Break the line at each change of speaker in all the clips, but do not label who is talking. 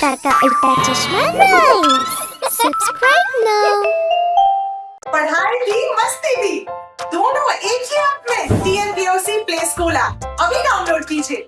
अवतार का उल्टा चश्मा राइम्स। Subscribe now.
पढ़ाई भी मस्ती भी दोनों एक ही ऐप में। TNPOC प्ले स्कूल ऐप अभी डाउनलोड कीजिए।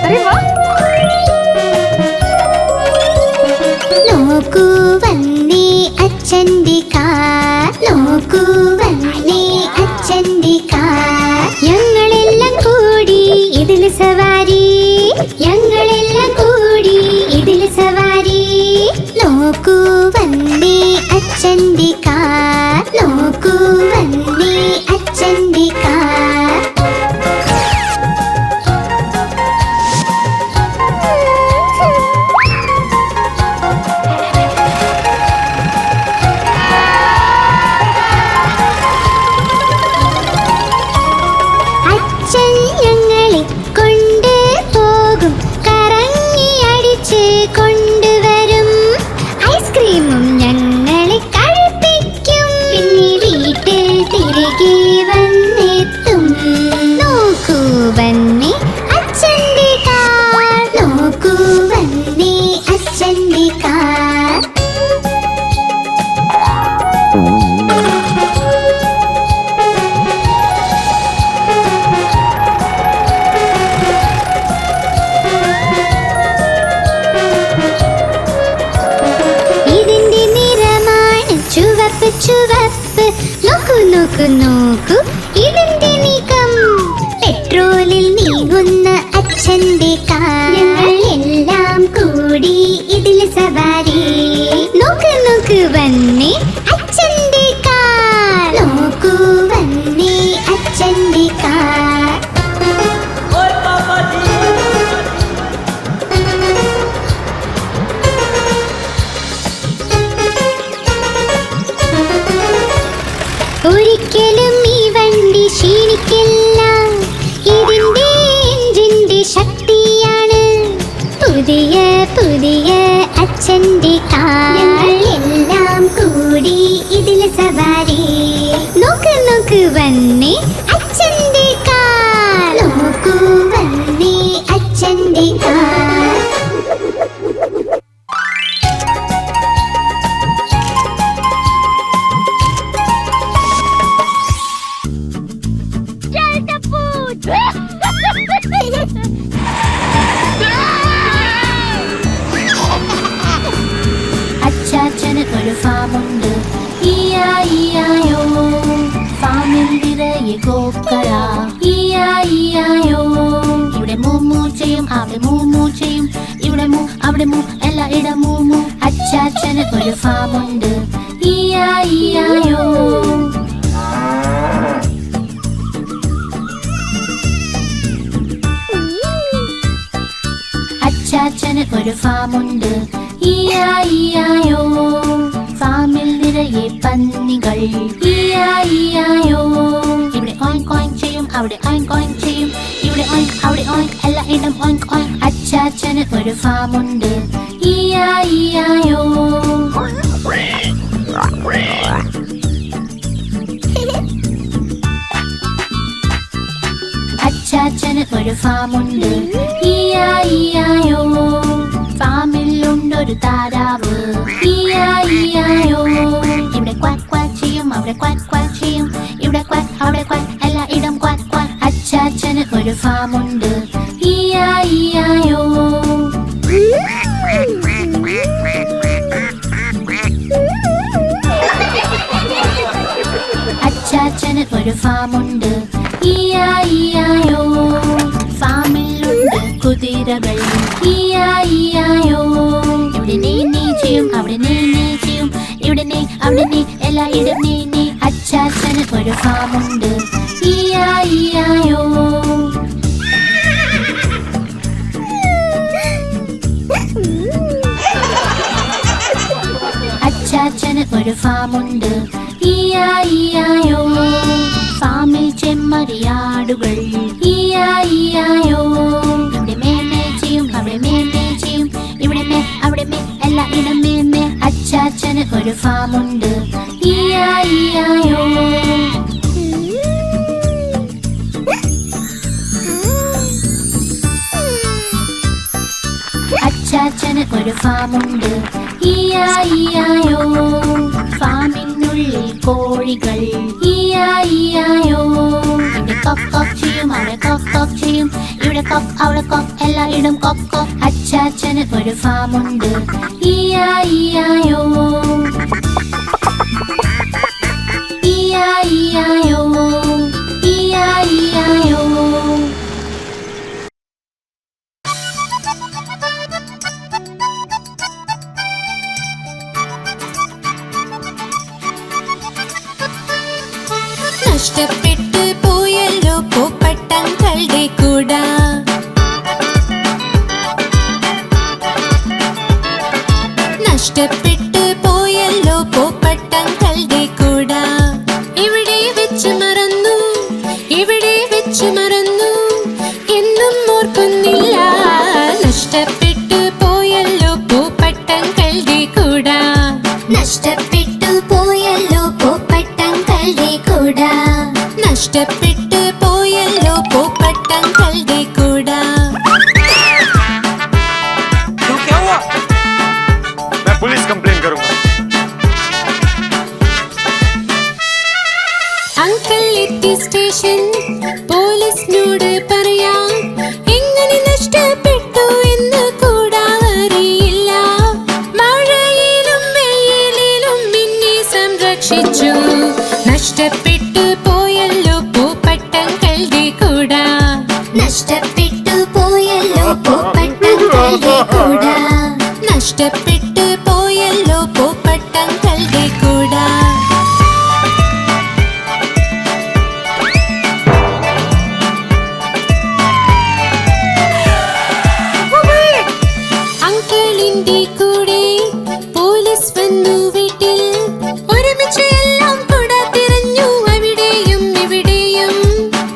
अरे वाह। നോക്കൂ വന്നേ അച്ഛന്റെ കാർ, നോക്കൂ വന്നേ അച്ഛന്റെ കാർ. ഞങ്ങളെല്ലാം കൂടി ഇതിൽ സവാരി, ഞങ്ങളെല്ലാം കൂടി ഇതിൽ സവാരി. നോക്കൂ വന്നേ അച്ഛന്റെ കാർ, നോക്കൂ വന്നേ അച്ഛന്റെ കാർ. ചുവപ്പ് നോക്കൂ നോക്കൂ നോക്കൂ ഇതിന്റെ നീക്കം. പെട്രോളിൽ നീങ്ങുന്ന അച്ഛന്റെ കാർ, ഞങ്ങളെല്ലാം കൂടി ഇതിൽ സവാരി. നോക്ക് നോക്ക് വന്നേ അച്ഛന്റെ കാർ, നോക്കൂ വന്നേ അച്ഛന്റെ കാർ. ഒരിക്കലും ഈ വണ്ടി ക്ഷീണിക്കില്ല, ഇതിന്റെ എഞ്ചിന്റെ ശക്തിയാണ്. പുതിയ പുതിയ അച്ഛന്റെ കാർ, ഞങ്ങളെല്ലാം കൂടി ഇതിൽ സവാരി. നോക്ക് നോക്ക് വന്നേ അച്ഛന്റെ കാർ, നോക്കൂ വന്നേ അച്ഛന്റെ കാർ.
അച്ചാച്ചന് ഒരു ഫാമുണ്ട്, ഇയായിയായോ. ഫാമിൽ നിറയെ കോക്കള, ഇയായിയായോ. ഇവിടെ മൂമൂ ചെയ്യും, അവിടെ മൂമൂ ചെയ്യും, ഇവിടെ മൂ അവിടെ മൂ എല്ലായിടം മൂമൂ. അച്ചാച്ചന് ഒരു ഫാമുണ്ട്, ഇയായിയായോ. അച്ചാച്ചന് ഒരു ഫാമുണ്ട്, ഇയായിയായോ. ഫാമിൽ നിറയെ പന്നികൾ, ഇയായിയായോ. ഇവിടെ ഓയിങ്ക് ഓയിങ്ക് ചെയ്യും, അവിടെ ഓയിങ്ക് ഓയിങ്ക് ചെയ്യും, ഇവിടെ ഓയിങ്ക് അവിടെ ഓയിങ്ക് എല്ലായിടം ഓയിങ്ക് ഓയിങ്ക്. അച്ചാച്ചന് ഒരു ഫാമുണ്ട്, ഇയായിയായോ. അച്ചാച്ചന് ഒരു ഫാമുണ്ട്, ഇയായിയായോ. ഫാമിലുണ്ടൊരു താരാവ്, ഇയായിയായോ. ഇവിടെ ക്വാക്ക് ക്വാക്ക് ചെയ്യും, അവിടെ ക്വാക്ക് ക്വാക്ക് ചെയ്യും, ഇവിടെ ക്വാക്ക് അവിടെ ക്വാക്ക് എല്ലായിടം ക്വാക്ക് ക്വാക്ക്. അച്ചാച്ചന് ഒരു ഫാമുണ്ട്, ഇയായിയായോ. അച്ചാച്ചന് ഒരു ഫാമുണ്ട്, ഇയായിയായോ. ഫാമിലുണ്ട് കുതിരകൾ, ഇയായിയായോ. ഇവിടെ നീ ചെയ്യും, അവിടെ നീ ചെയ്യും, ഇവിടെ നീ അവിടെ നീ എല്ലായിടം നീ. അച്ചാച്ചന് ഒരു ഫാമുണ്ട്, ഇയായിയായോ. അച്ചാച്ചന് ഒരു ഫാമുണ്ട്, ഇയായിയായോ. ഫാമിൽ ചെമ്മരിയാടുകൾ, ഇയായിയായോ. ഇവിടെ മേമേ ചെയ്യും, അവിടെ മേമേ ചെയ്യും, ഇവിടെ മേ അവിടെ മേ എല്ലായിടം മേമേ. അച്ചാച്ചന് ഒരു ഒരു ഫാമുണ്ട്. ഇ-ഐ-ഇ-ഐ-ഒ. അച്ചാച്ചന് ഒരു ഫാമുണ്ട്. ഇ-ഐ-ഇ-ഐ-ഒ. ഫാമിനുള്ളിൽ കോഴികൾ. ഇ-ഐ-ഇ-ഐ-ഒ. ഇവിടെ കൊക്ക് കൊക്ക് ചെയ്യും, അവിടെ കൊക്ക് കൊക്ക് ചെയ്യും, ഇവിടെ കൊക്ക് അവിടെ കൊക്ക്, എല്ലായിടും കൊക്ക് കൊക്ക്. അച്ചാച്ചന് ഒരു ഫാമുണ്ട്. ഇ-ഐ-ഇ-ഐ-ഒ. ഇ-ഐ-ഇ-ഐ-ഒ. ഇ-ഐ-ഇ-ഐ-ഒ. നഷ്ടപ്പെട്ടു പോയല്ലോ പൂപ്പട്ടങ്ങളുടെ കൂട. നഷ്ടപ്പെട്ടു പോയല്ലോ പൂപ്പട്ടങ്ങളുടെ കൂട. ഇവിടെ വെച്ച് മറന്നു, ഇവിടെ വെച്ച് മറന്നു, എന്നും ഓർക്കുന്നില്ല. നഷ്ടപ്പെട്ടു പോയല്ലോ പൂപ്പട്ടങ്ങളുടെ കൂട. നഷ്ടപ്പെട്ടു പോയല്ലോ പൂപ്പട്ടങ്ങളുടെ കൂട. നഷ്ടപ്പെട്ടു പോയല്ലോ പൂപ്പട്ടങ്ങളുടെ കൂട.
क्या हुआ? मैं पुलिस कंप्लेन करूंगा.
അങ്കിൾ എത്തി സ്റ്റേഷൻ. പോലീസിനോട് പറയാം എങ്ങനെ നഷ്ടപ്പെട്ടു എന്ന് കൂടാ അറിയില്ല. മഴയിലും വെയിലിലും എന്നെ സംരക്ഷിച്ചു. നഷ്ടപ്പെട്ടു പോയല്ലോ പൂപ്പട്ടങ്ങളുടെ കൂട. നഷ്ടപ്പെട്ടു പോയല്ലോ പൂപ്പട്ടങ്ങളുടെ കൂട. നഷ്ടപ്പെട്ടു പോയല്ലോ പൂപ്പട്ടങ്ങളുടെ കൂട. അങ്കിളിന്റെ കൂടെ പോലീസ് വന്നു വീട്ടിൽ. ഒരുമിച്ച് എല്ലാം കൂട തിരഞ്ഞു, അവിടെയും ഇവിടെയും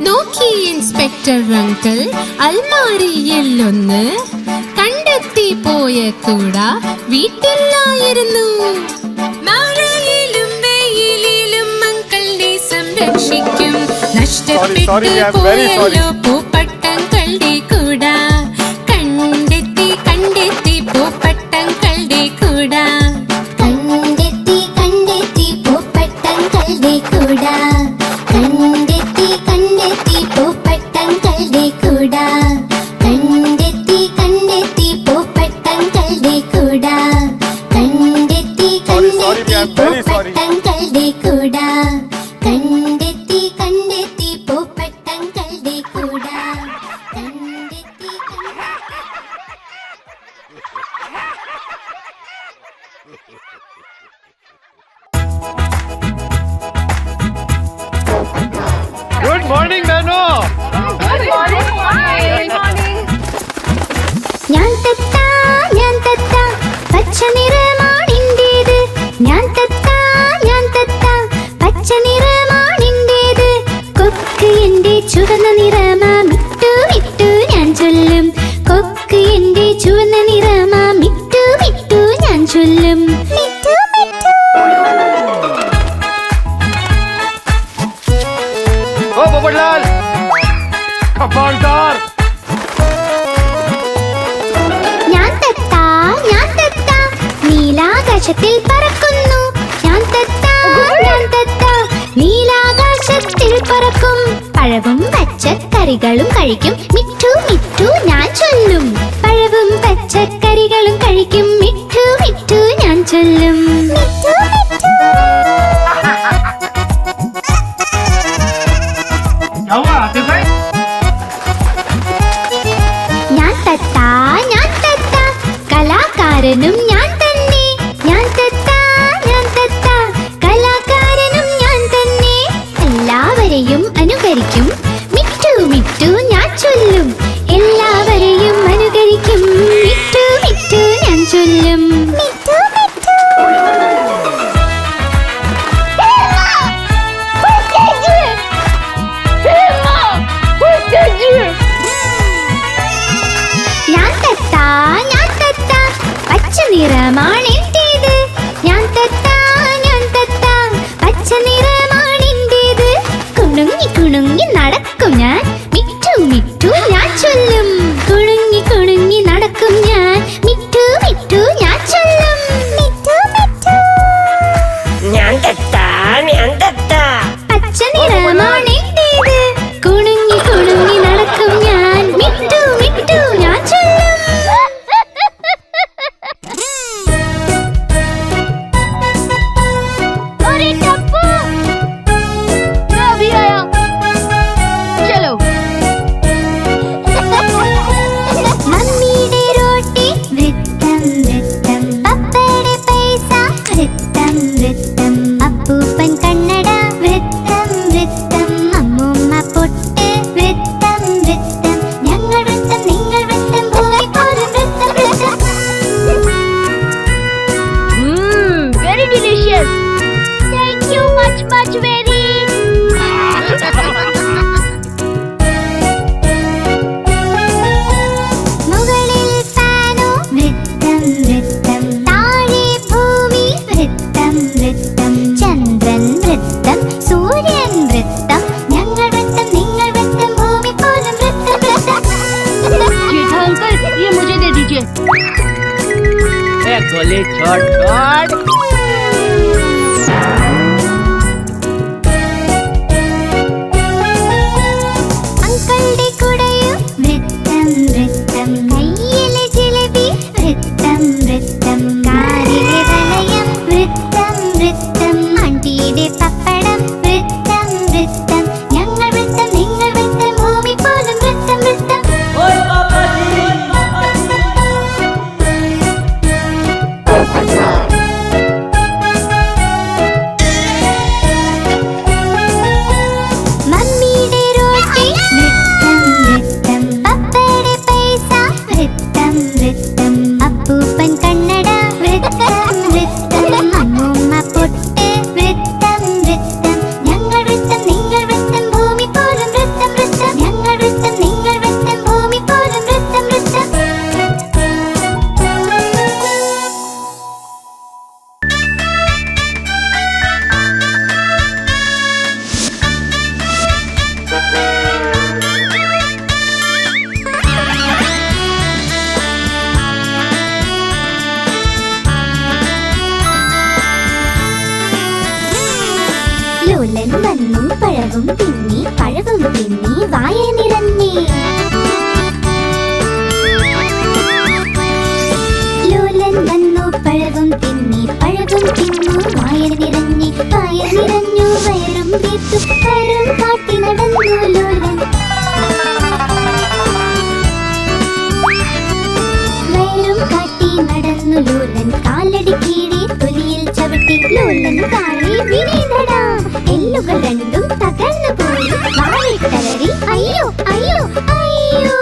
നോക്കി ഇൻസ്പെക്ടർ അങ്കിൾ. അൽമാരിയിലൊന്ന് കണ്ടെത്തി പോയ കൂട വീട്ടിലായിരുന്നു. മഴയിലും വെയിലിലും അങ്കിളിനെ സംരക്ഷിക്കും. നഷ്ടപ്പെട്ടു പോയല്ലോ പൂപ്പട്ടങ്ങളുടെ കൂട. കണ്ടെത്തി കണ്ടെത്തി പൂപ്പട്ടങ്ങളുടെ കൂട. കണ്ടെത്തി കണ്ടെത്തി പൂപ്പട്ടങ്ങളുടെ കൂട. കണ്ടെത്തി കണ്ടെത്തി പൂപ്പട്ടങ്ങളുടെ കൂട. കണ്ടെത്തി കണ്ടെത്തി പൂപ്പട്ടങ്ങളുടെ കൂട. കണ്ടെത്തി കണ്ടെത്തി പൂപ്പട്ടങ്ങളുടെ കൂട. കണ്ടെത്തി കണ്ടെത്തി പൂപ്പട്ടങ്ങളുടെ കൂട. കണ്ടെത്തി
गुड मॉर्निंग बहनों.
ഞാൻ തത്താ പച്ച നിറമാണിൻ്റേത്. ഞാൻ തത്താ പച്ച നിറമാണിൻ്റേത്. കൊക്ക് എന്റെ ചുവന്ന നിറമാ, മിട്ടു മിട്ടു ഞാൻ ചൊല്ലും. കൊക്ക് എന്റെ ചുവന്ന നിറമാ, മിട്ടു മിട്ടു ഞാൻ ചൊല്ലും. മിട്ടു മിട്ടു.
ओ पोपटलाल, खबरदार.
ഞാൻ തത്താ നീലാകാശത്തിൽ പറക്കുന്നു. ഞാൻ തത്താ നീലാകാശത്തിൽ പറക്കും. പഴവും പച്ചക്കറികളും കഴിക്കും, മിട്ടു മിട്ടു ഞാൻ ചൊല്ലും. പഴവും പച്ചക്കറികളും കഴിക്കും, മിട്ടു മിട്ടു ഞാൻ ചൊല്ലും. മിട്ടു മിട്ടു. ഞാൻ തത്താ കലാകാരനും ഞാൻ തന്നെ. ഞാൻ തത്താ കലാകാരനും ഞാൻ തന്നെ. എല്ലാവരെയും അനുകരിക്കും, മിട്ടു മിട്ടു ഞാൻ ചൊല്ലും. എല്ലാവരെയും അനുകരിക്കും, മിട്ടു മിട്ടു ഞാൻ ചൊല്ലും. മിട്ടു മിട്ടു. ഞാൻ തത്താ പച്ച നിറ
गोली छोड़ छोड़
അങ്കളുടെ കുടയും വൃത്തം വൃത്തം കയ്യിലെ ജിലേബി വൃത്തം വൃത്തം കാറിലെ വലയം വൃത്തം വൃത്തം ആണ്ടിയുടെ പപ്പടം വൃത്തം വൃത്തം ഞങ്ങൾ വൃത്തം നിങ്ങൾ വൃത്തം ഭൂമി പോലും വൃത്തം വൃത്തം മമ്മിയുടെ റോട്ടി വൃത്തം വൃത്തം പപ്പയുടെ പൈസ വൃത്തം വൃത്തം അപ്പൂപ്പൻ കണ്ണട വൃത്തം വൃത്തം അമ്മൂമ്മ പൊട്ട് വൃത്തം വൃത്തം ഞങ്ങൾ വൃത്തം നിങ്ങൾ വൃത്തം ഭൂമി പോലും വൃത്തം വൃത്തം ഞങ്ങൾ വൃത്തം നിങ്ങൾ വൃത്തം ഭൂമി പോലും വൃത്തം വൃത്തം ലോലൻ വന്നു പഴവും തിന്നി പഴവും തിന്നി വായ നിറഞ്ഞേ ലോലൻ വന്നു പഴവും തിന്നി പഴവും തിന്നു വായ നിറഞ്ഞി വായ നിറഞ്ഞു വയറും തീർത്തു വയറും കാട്ടി നടന്നു ലോലൻ വയറും കാട്ടി നടന്നു ലോലൻ കാലടി കീഴെ തൊലിയിൽ ചവിട്ടി ലോലൻ കാളി വിനീതടാ എല്ലുകൾ രണ്ടും തകർന്നു പോയി വാളിട്ടലറി അയ്യോ അയ്യോ അയ്യോ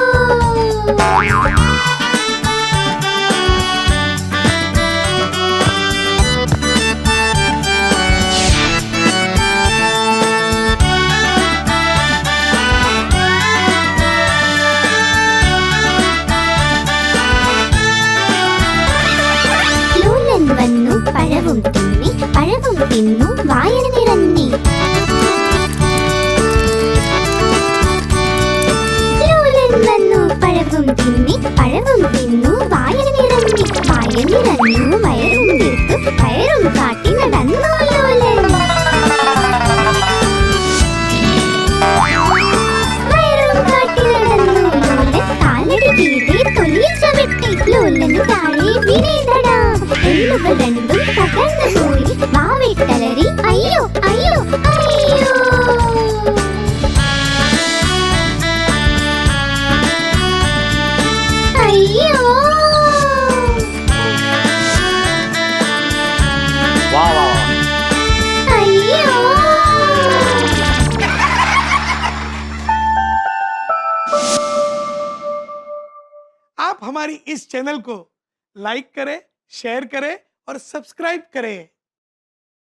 ലോലൻ വന്നു പഴവും തിന്നു വായന നിറഞ്ഞി ലോലൻ വന്നു പഴവും തിന്നു വായന നിറഞ്ഞി വായ നിറഞ്ഞു വയറും തീർത്തു വയറും കാട്ടി നടന്നു ലോലൻ വയറും കാട്ടി നടന്നു ലോലൻ കാലടി കീഴെ തൊലിയിൽ ചവിട്ടി ലോലനു താഴെ വിനീതടാ എല്ലുകൾ രണ്ടും തകർന്നു പോയി വാവിട്ടലറി അയ്യോ അയ്യോ അയ്യോ അയ്യോ
वाह वाह वाह
അയ്യോ
आप हमारी इस चैनल को लाइक करें, शेयर करें और सब्सक्राइब करें।